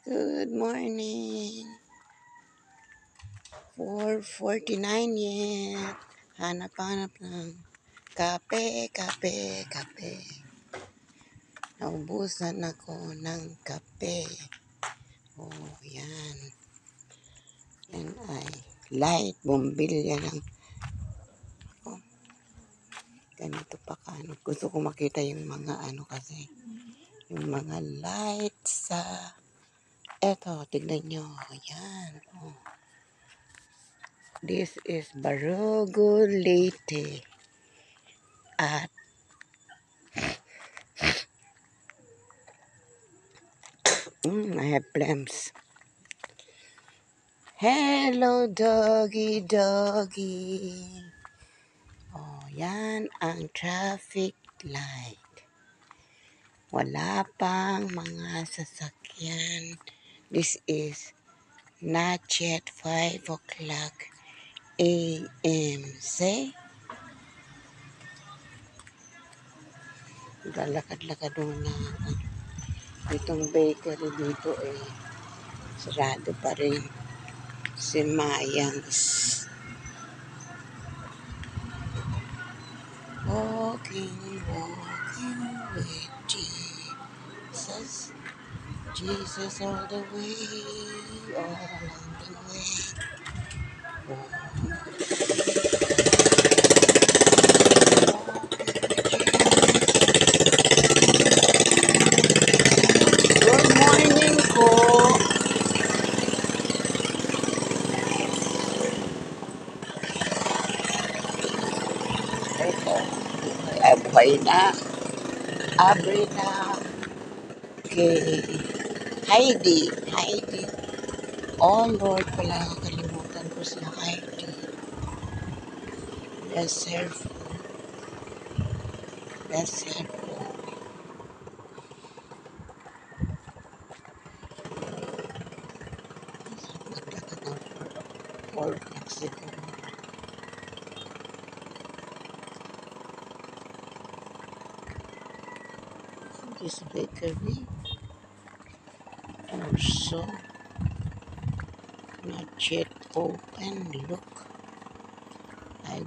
Good morning. 4:49 yet. Hanap-hanap ng kape, kape, kape. Naubusan ako ng kape. Oh, yan. Yan ay light. Bumbilya lang. Oh, ganito pa ka. Gusto ko makita yung mga kasi. Yung mga light sa... Eto, tignan nyo. Yan. Oh. This is Barugo Leyte. At I have plums. Hello, doggy, doggy. Oh, yan ang traffic light. Wala pang mga sasakyan. This is not yet 5 o'clock a.m. Say? Lalakad-lakad na. Itong bakery dito sarado pa rin. Si Mayang's. Walking with Jesus. Jesus all the way, all along the way. Good morning po. Ito, buhay na. Abre na. Okay. Heidi. Oh Lord, pala nakalimutan ko si Heidi. Bless her. Bless her. Naglakad ng 4 o'clock siguro. This bakery also not yet open. Look, I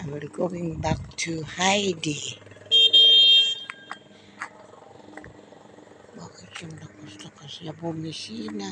will going back to Heidi. Bakit yung lakas-lakas na bumisina?